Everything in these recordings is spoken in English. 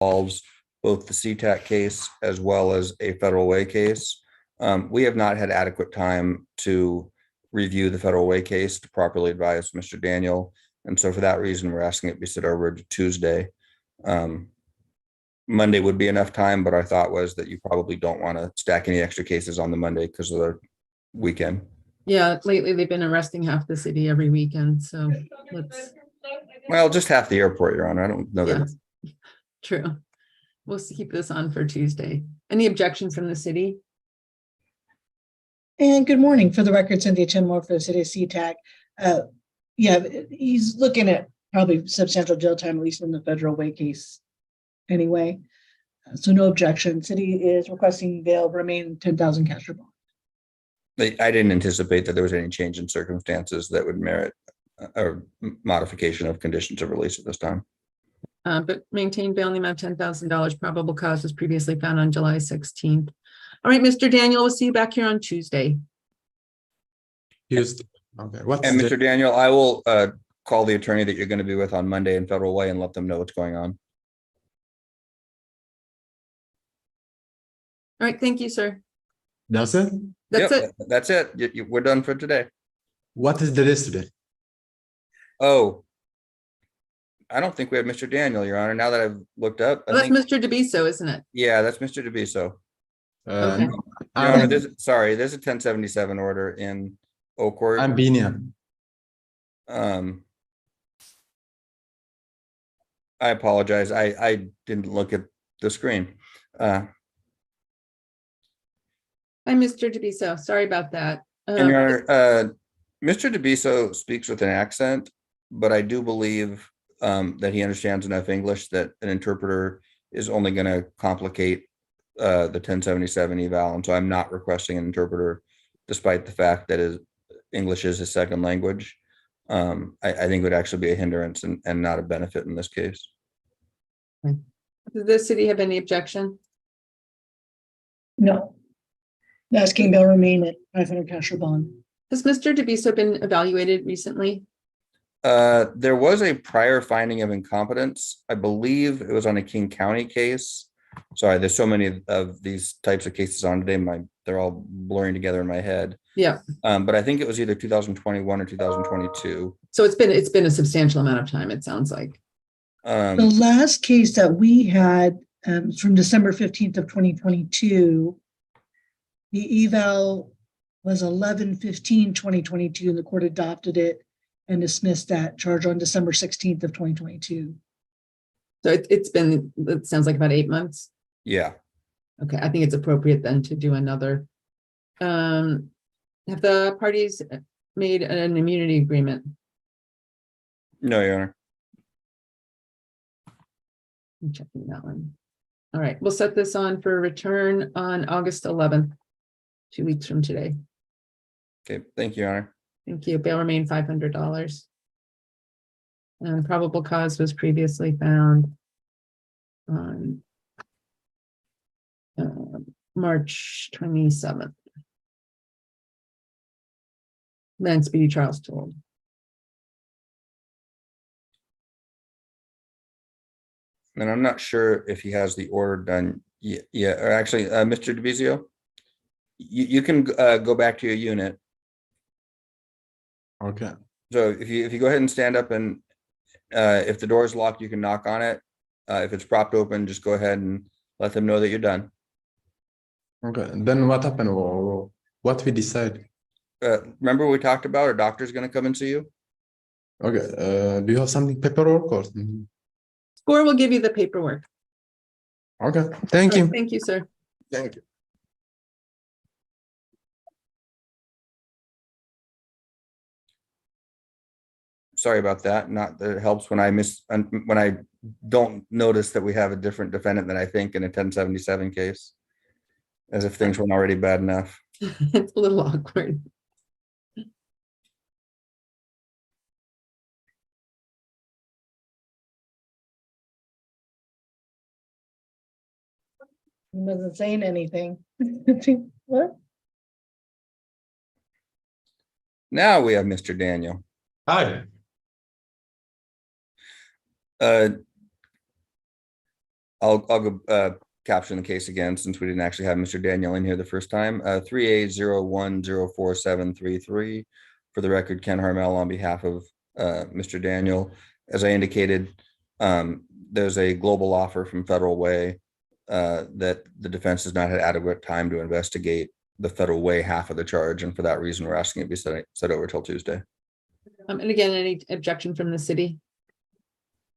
involves both the SeaTac case as well as a federal way case. We have not had adequate time to review the federal way case to properly advise Mr. Daniel. And so for that reason, we're asking it be set over to Tuesday. Monday would be enough time, but our thought was that you probably don't want to stack any extra cases on the Monday because of the weekend. Yeah, lately they've been arresting half the city every weekend, so let's. Well, just half the airport, Your Honor. I don't know that. Yeah, true. We'll keep this on for Tuesday. Any objection from the city? And good morning. For the record, Cynthia Chinmore for the city of SeaTac. Yeah, he's looking at probably substantial jail time, at least in the federal way case anyway. So no objection. City is requesting bail remain 10,000 cash or bond. I didn't anticipate that there was any change in circumstances that would merit a modification of conditions of release at this time. But maintain bail in the amount of $10,000. Probable cause was previously found on July 16th. All right, Mr. Daniel, we'll see you back here on Tuesday. Tuesday. Okay. And Mr. Daniel, I will call the attorney that you're going to be with on Monday in federal way and let them know what's going on. All right, thank you, sir. That's it? That's Yep, it. That's it. We're done for today. What is the list today? Oh, I don't think we have Mr. Daniel, Your Honor. Now that I've looked up, Well, that's Mr. DeBiso, isn't it? Yeah, that's Mr. DeBiso. Okay. Your Honor, there's a 1077 order in Oakwood. I'm Binian. I apologize. I didn't look at the screen. Hi, Mr. DeBiso. Sorry about that. And Your Honor, Mr. DeBiso speaks with an accent, but I do believe that he understands enough English that an interpreter is only going to complicate the 1077 eval. And so I'm not requesting an interpreter, despite the fact that his English is his second language. I think it would actually be a hindrance and not a benefit in this case. Does the city have any objection? No. Asking bail remain at 500 cash or bond. Has Mr. DeBiso been evaluated recently? There was a prior finding of incompetence. I believe it was on a King County case. Sorry, there's so many of these types of cases on today. They're all blurring together in my head. Yeah. But I think it was either 2021 or 2022. So it's been a substantial amount of time, it sounds like. The last case that we had from December 15th of 2022, the eval was 11/15/2022, and the court adopted it and dismissed that charge on December 16th of 2022. So it sounds like about 8 months. Yeah. Okay, I think it's appropriate then to do another. Have the parties made an immunity agreement? No, Your Honor. I'm checking that one. All right, we'll set this on for return on August 11th, 2 weeks from today. Okay, thank you, Your Honor. Thank you. Bail remain $500. And probable cause was previously found on March 27th. Then Speedy Charles told. And I'm not sure if he has the order done yet. Yeah, or actually, Mr. DeBizio, you can go back to your unit. Okay. So if you go ahead and stand up, and if the door is locked, you can knock on it. If it's propped open, just go ahead and let them know that you're done. Okay. Then what happened? What we decide? Remember we talked about a doctor's going to come and see you? Okay. Do you have something paperwork or? Score will give you the paperwork. Okay. Thank you. Thank you, sir. Thank you. Sorry about that. Not that it helps when I don't notice that we have a different defendant than I think in a 1077 case, as if things weren't already bad enough. It's a little awkward. He wasn't saying anything. What? Now we have Mr. Daniel. Hi. I'll go caption the case again since we didn't actually have Mr. Daniel in here the first time. 3A01047333. For the record, Ken Harmel on behalf of Mr. Daniel. As I indicated, there's a global offer from Federal Way that the defense has not had adequate time to investigate the Federal Way half of the charge, and for that reason, we're asking it be set over till Tuesday. And again, any objection from the city?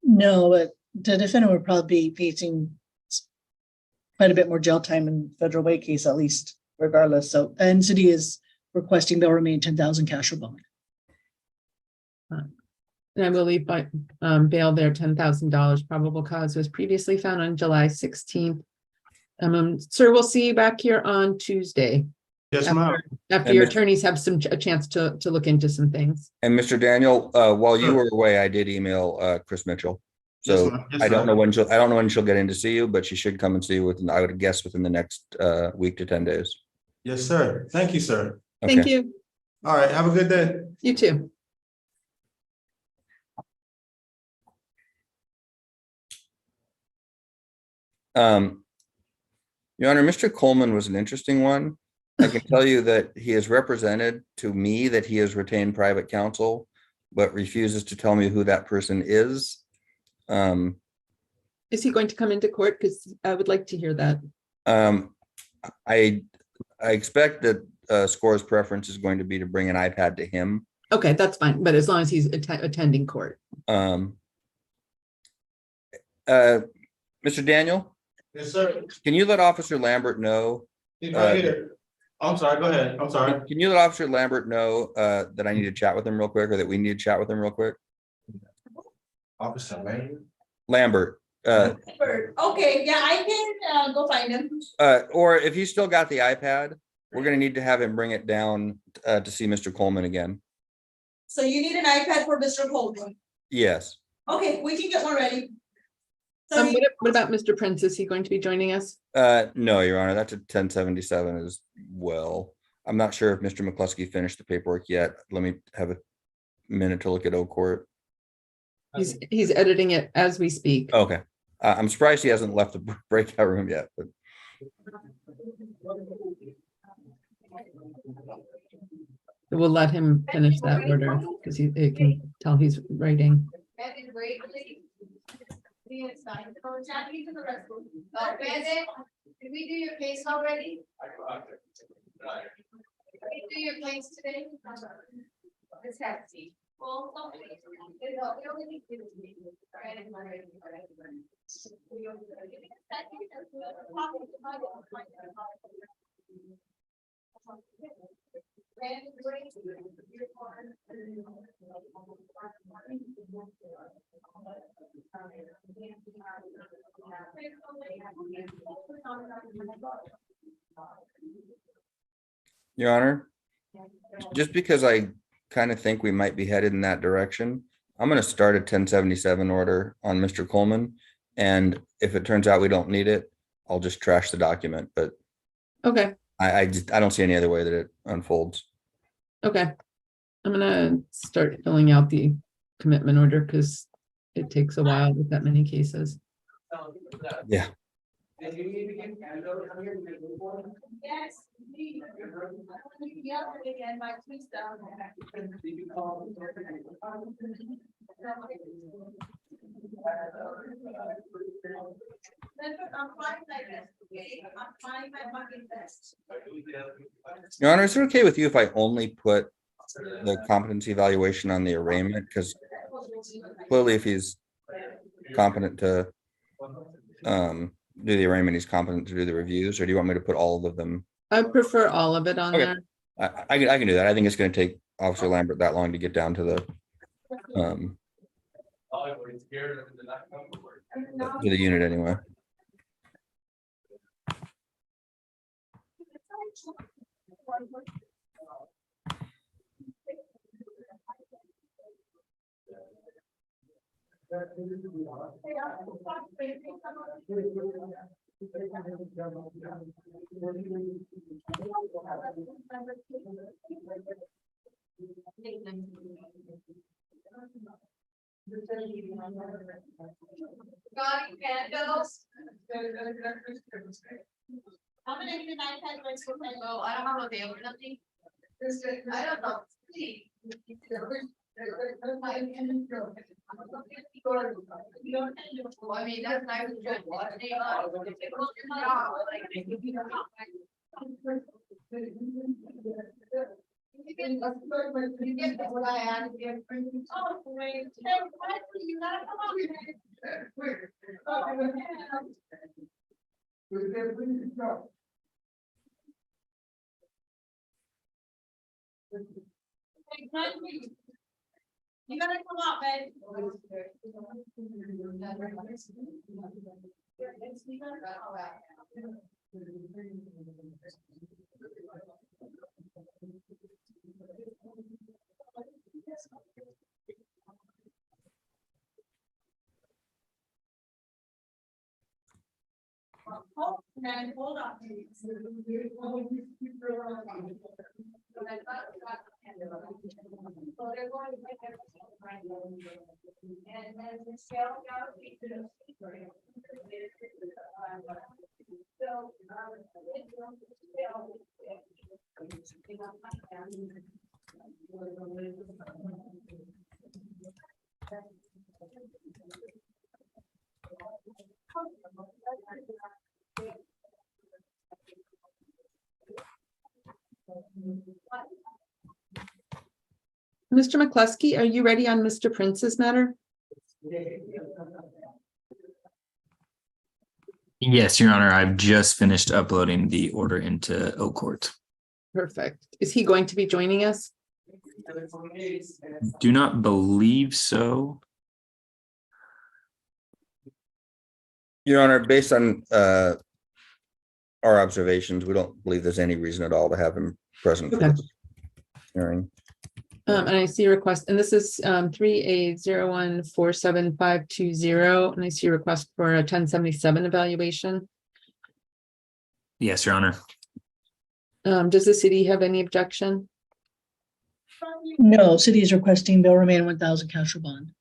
No, but the defendant would probably be facing quite a bit more jail time in Federal Way case, at least, regardless. So, and city is requesting they'll remain 10,000 cash or bond. And I will leave by bail there $10,000. Probable cause was previously found on July 16th. Sir, we'll see you back here on Tuesday. Yes, ma'am. After And your Mr. attorneys have a chance to look into some things. And Mr. Daniel, while you Sure. were away, I did email Chris Mitchell. Yes, So ma'am. Yes, I don't sir. know when she'll get in to see you, but she should come and see you within, I would guess, within the next week to 10 days. Yes, sir. Thank you, sir. Thank Okay. you. All right, have a good day. You too. Your Honor, Mr. Coleman was an interesting one. I can tell you that he has represented to me that he has retained private counsel, but refuses to tell me who that person is. Is he going to come into court? Because I would like to hear that. I expect that SCORE's preference is going to be to bring an iPad to him. Okay, that's fine. But as long as he's attending court. Mr. Daniel, Yes, sir. can you let Officer Lambert know? He's right here. I'm sorry, go ahead. I'm sorry. Can you let Officer Lambert know that I need to chat with him real quick, or that we need to chat with him real quick? Officer Lane. Lambert, Okay, yeah, I can go find him. or if he's still got the iPad, we're gonna need to have him bring it down to see Mr. Coleman again. So you need an iPad for Mr. Coleman. Yes. Okay, we can get one ready. So What about Mr. Prince? Is he going to be joining us? No, Your Honor, that's a 1077 as well. I'm not sure if Mr. McCluskey finished the paperwork yet. Let me have a minute to look at Oak Court. He's editing it as we speak. Okay. I'm surprised he hasn't left the breakout room yet, but We'll let him finish that order because he can tell he's writing. Did we do your case already? Did we do your case today? It's hefty. Well, we only need to do it. Your Honor, just because I kind of think we might be headed in that direction, I'm going to start a 1077 order on Mr. Coleman. And if it turns out we don't need it, I'll just trash the document. But Okay, I don't see any other way that it unfolds. okay. I'm gonna start filling out the commitment order because it takes a while with that many cases. Yeah. yes. Yeah, again, my two stuff. I'm fine like this, okay? I'm trying my fucking best. Your Honor, is it okay with you if I only put the competency evaluation on the arraignment? Because clearly if he's competent to do the arraignment, he's competent to do the reviews, or do you want me to put all of them? I prefer all of it on Okay. there. I can do that. I think it's going to take Officer Lambert that long to get down to the unit anyway. Got candles? How many did I have? Oh, I don't have availability. I don't know. See. I mean, that's not even good. You get what I added here. Oh, great. Hey, you gotta come on. Hey, Frankie, you gotta come up, babe. And hold on. So they're going to make everything right. And then the scale down. So, Mr. McCluskey, are you ready on Mr. Prince's matter? Yes, Your Honor, I've just finished uploading the order into O Court. Perfect. Is he going to be joining us? Do not believe so. Your Honor, based on our observations, we don't believe there's any reason at all to have him present for Okay. this hearing. And I see a request, and this is 3801475520, and I see a request for a 1077 evaluation. Yes, Your Honor. Does the city have any objection? No, city is requesting they'll remain 1,000 cash or bond.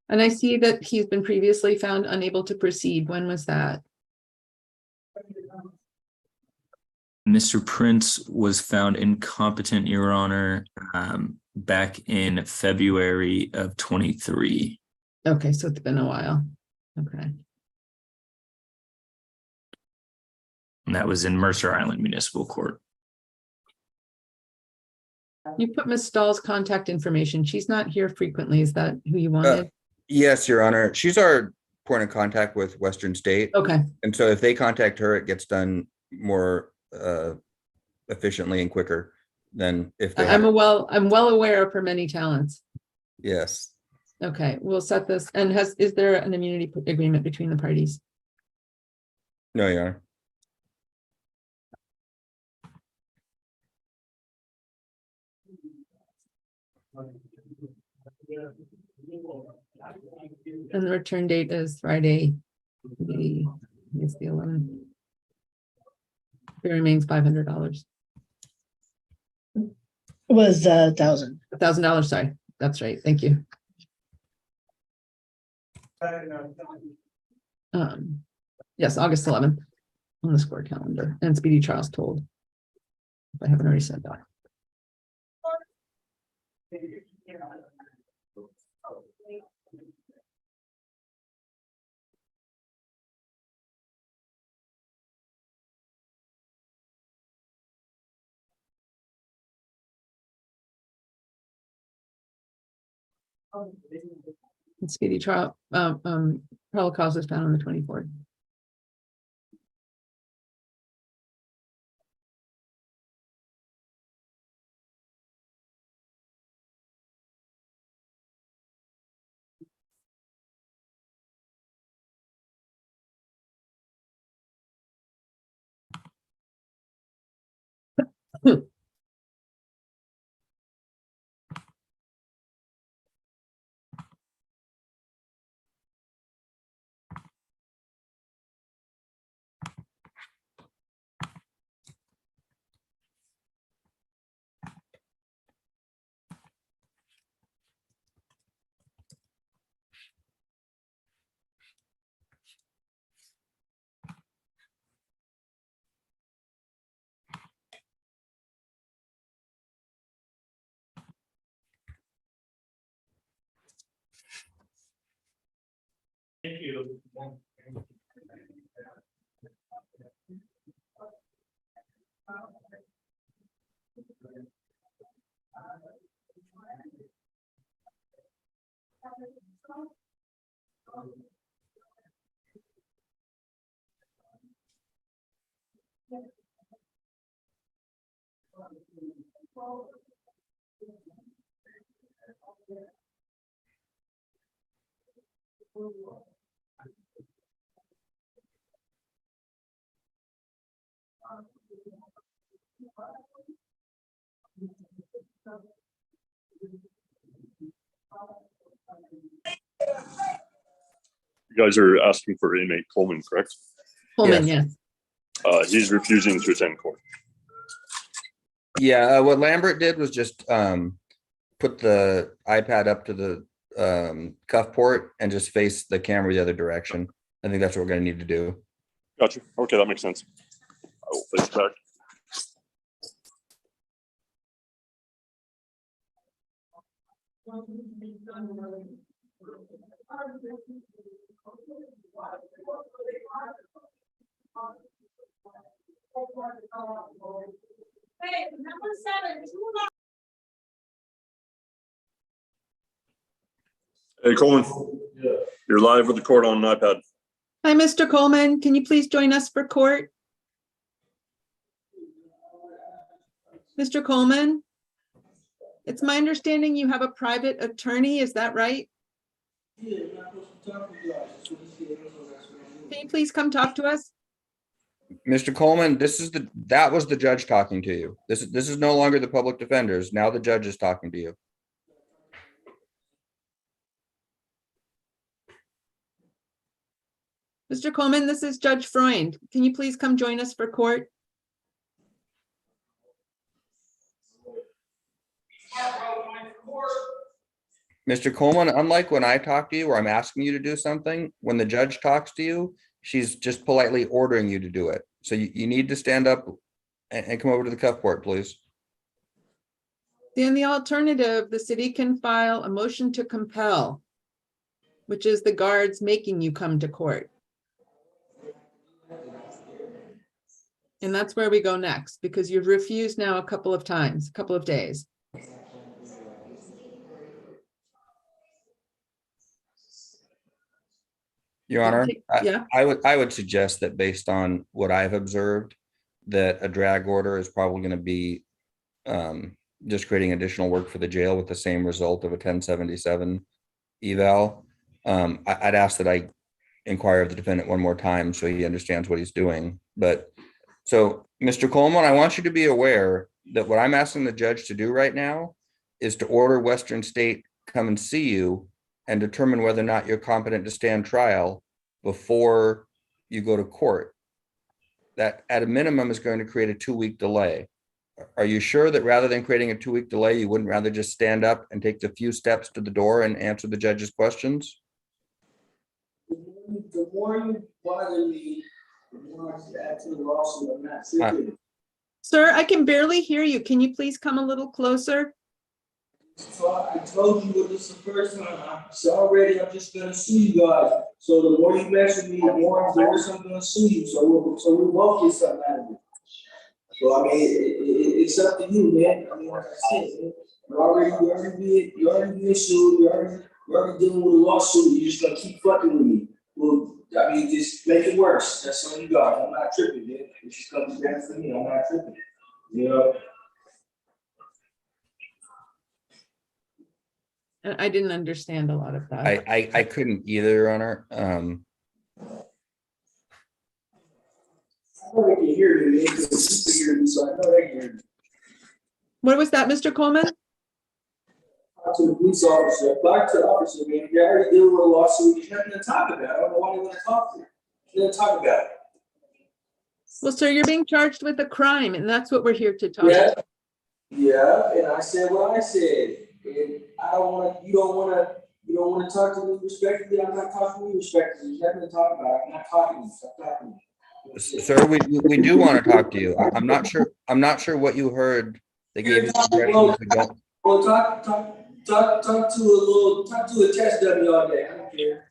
And I see that he's been previously found unable to proceed. When was that? Mr. Prince was found incompetent, Your Honor, back in February of 23. Okay, so it's been a while. Okay. And that was in Mercer Island Municipal Court. You put Ms. Stahl's contact information. She's not here frequently. Is that who you wanted? Yes, Your Honor. She's our point of contact with Western State. Okay, And so if they contact her, it gets done more efficiently and quicker than if they I'm have. well aware of her many talents. Yes. Okay, we'll set this. And is there an immunity agreement between the parties? No, Your Honor. And the return date is Friday. It's the 11th. It remains $500. It was 1,000. $1,000, sorry. That's right. Thank you. Yes, August 11th on the score calendar, and Speedy Charles told. If I haven't already said that. And Speedy trial, probable cause was found on the 24th. You guys are asking for inmate Coleman, correct? Coleman, Yes. yes. He's refusing to attend court. Yeah, what Lambert did was just put the iPad up to the cuff port and just face the camera the other direction. I think that's what we're gonna need to do. Gotcha. Okay, that makes sense. I will face it back. Hey, number 7, Hey, Coleman. You're live with the court on an iPad. Hi, Mr. Coleman. Can you please join us for court? Mr. Coleman? It's my understanding you have a private attorney, is that right? Can you please come talk to us? Mr. Coleman, that was the judge talking to you. This is no longer the public defenders. Now the judge is talking to you. Mr. Coleman, this is Judge Freund. Can you please come join us for court? Mr. Coleman, unlike when I talk to you or I'm asking you to do something, when the judge talks to you, she's just politely ordering you to do it. So you need to stand up and come over to the cuff port, please. In the alternative, the city can file a motion to compel, which is the guards making you come to court. And that's where we go next, because you've refused now a couple of times, a couple of days. Your Honor, Yeah. I would suggest that based on what I've observed, that a drag order is probably going to be just creating additional work for the jail with the same result of a 1077 eval. I'd ask that I inquire of the defendant one more time so he understands what he's doing. But so, Mr. Coleman, I want you to be aware that what I'm asking the judge to do right now is to order Western State come and see you and determine whether or not you're competent to stand trial before you go to court. That at a minimum is going to create a 2-week delay. Are you sure that rather than creating a 2-week delay, you wouldn't rather just stand up and take the few steps to the door and answer the judge's questions? The more you bother me, the more I add to the lawsuit. I'm not tripping. Sir, I can barely hear you. Can you please come a little closer? So I told you this the first time. I'm I'm just gonna sue you guys. So the more you mess with me, the more I'm gonna sue you. So we'll both get something out of it. So I mean, it's up to you, man. I mean, like I said, man, you already being sued. You're already dealing with a lawsuit. You're just gonna keep fucking with me. Well, I mean, just make it worse. That's all you got. I'm not tripping, man. It's just gonna be bad for me. I'm not tripping. You know. I didn't understand a lot of that. I couldn't either, Your Honor. I know they can hear me, man, because the people hear me, so I know they can hear me. What was that, Mr. Coleman? Talk to the police officer, talk to the officer, man. If you're already dealing with a lawsuit, there's nothing to talk about. I don't know why they want to talk to you. There's nothing to talk about. Well, sir, you're being charged with a crime, and that's what we're here to talk Yeah. about. Yeah, and I said what I said. And you don't want to talk to me respectfully. I'm not talking to you respectfully. There's nothing to talk about. I'm not talking to you. Stop talking to me. Sir, we do want to talk to you. I'm not sure what you heard. They gave you directions to go. Well, talk to a test dummy all day. I don't care.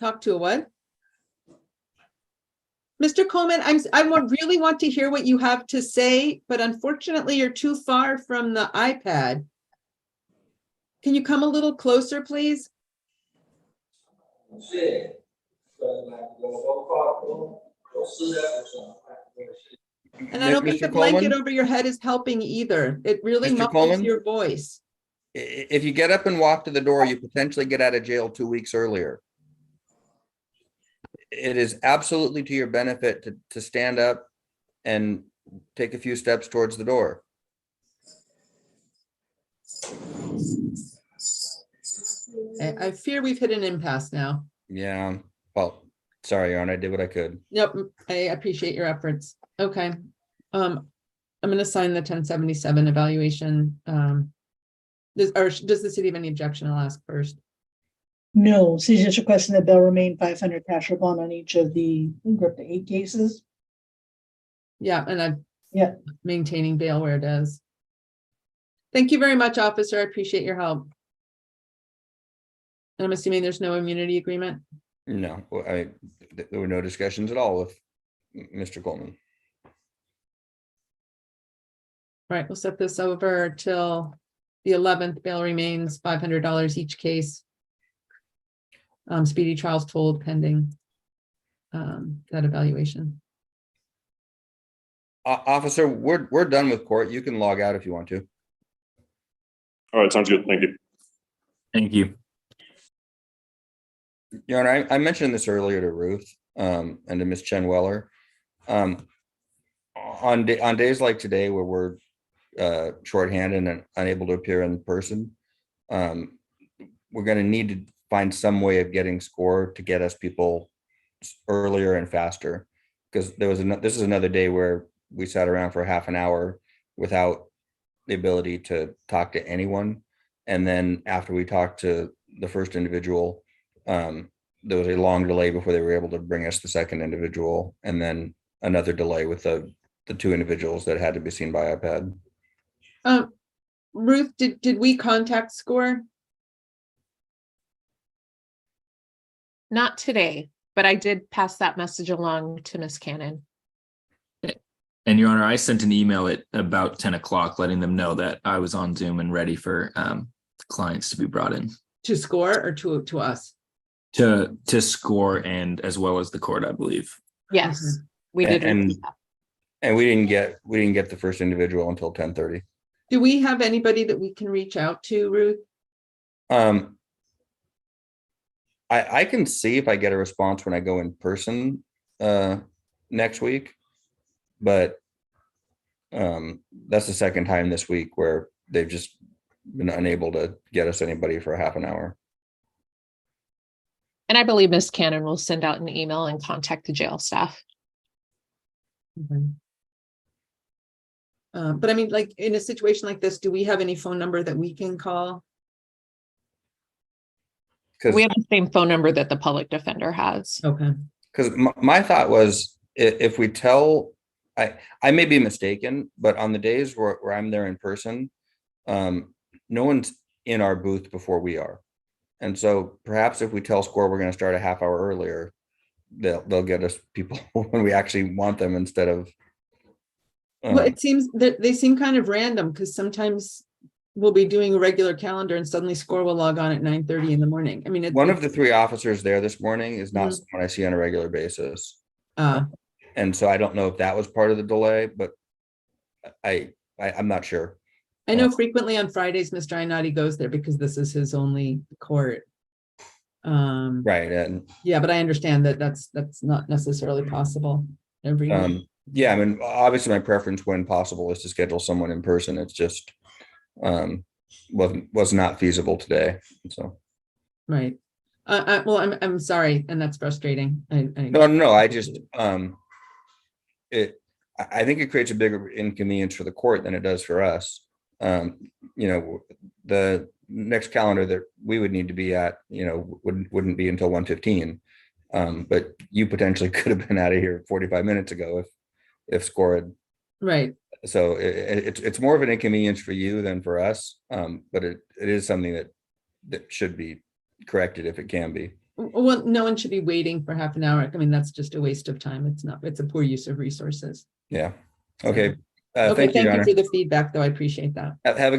Talk to a what? Mr. Coleman, really want to hear what you have to say, but unfortunately you're too far from the iPad. Can you come a little closer, please? Shit. Don't sit there for And I don't think Mr. the blanket Coleman, over your head is helping either. It really Mr. muffles Coleman? your voice. If you get up and walk to the door, you potentially get out of jail 2 weeks earlier. It is absolutely to your benefit to stand up and take a few steps towards the door. I fear we've hit an impasse now. Yeah, well, sorry, Your Honor, I did what I could. Yep, I appreciate your efforts. Okay. I'm gonna sign the 1077 evaluation. Does the city have any objection? I'll ask first. No, city's just requesting that bail remain 500 cash or bond on each of the, I think we're up to 8 cases. Yeah, and I'm Yeah. maintaining bail where it is. Thank you very much, officer. I appreciate your help. And I'm assuming there's no immunity agreement. No, there were no discussions at all with Mr. Coleman. All right, we'll set this over till the 11th. Bail remains $500 each case. Speedy trials told pending that evaluation. Officer, we're done with court. You can log out if you want to. All right, sounds good. Thank you. Thank you. Your Honor, I mentioned this earlier to Ruth and to Ms. Chen Weller. On days like today where we're shorthanded and unable to appear in person, we're going to need to find some way of getting SCORE to get us people earlier and faster. Because this is another day where we sat around for half an hour without the ability to talk to anyone. And then after we talked to the first individual, there was a long delay before they were able to bring us the second individual, and then another delay with the 2 individuals that had to be seen by iPad. Ruth, did we contact SCORE? Not today, but I did pass that message along to Ms. Cannon. And Your Honor, I sent an email at about 10 o'clock letting them know that I was on Zoom and ready for clients to be brought in. To SCORE or to us? To SCORE and as well as the court, I believe. Yes, we did. And we didn't get the first individual until 10:30. Do we have anybody that we can reach out to, Ruth? I can see if I get a response when I go in person next week, but that's the second time this week where they've just been unable to get us anybody for a half an hour. And I believe Ms. Cannon will send out an email and contact the jail staff. Okay. But I mean, like in a situation like this, do we have any phone number that we can call? We have the same phone number that the public defender has. Okay. Because my thought was, if we tell, I may be mistaken, but on the days where I'm there in person, no one's in our booth before we are. And so perhaps if we tell SCORE we're going to start a half hour earlier, they'll get us people when we actually want them instead of. Well, it seems that they seem kind of random because sometimes we'll be doing a regular calendar and suddenly SCORE will log on at 9:30 in the morning. I mean, one of the 3 officers there this morning is not someone I see on a regular basis. And so I don't know if that was part of the delay, but I'm not sure. I know frequently on Fridays, Mr. Inati goes there because this is his only court. Right. And yeah, but I understand that that's not necessarily possible every week. Yeah, I mean, obviously my preference when possible is to schedule someone in person. It's just was not feasible today. So right. Well, I'm sorry, and that's frustrating. No, I just I think it creates a bigger inconvenience for the court than it does for us. The next calendar that we would need to be at, wouldn't be until 1:15. But you potentially could have been out of here 45 minutes ago if SCORE had. Right. So it's more of an inconvenience for you than for us. But it is something that should be corrected if it can be. Well, no one should be waiting for half an hour. I mean, that's just a waste of time. It's a poor use of resources. Yeah. Okay. Okay, Thank you, Your Honor. for the feedback, though. I appreciate that. Have a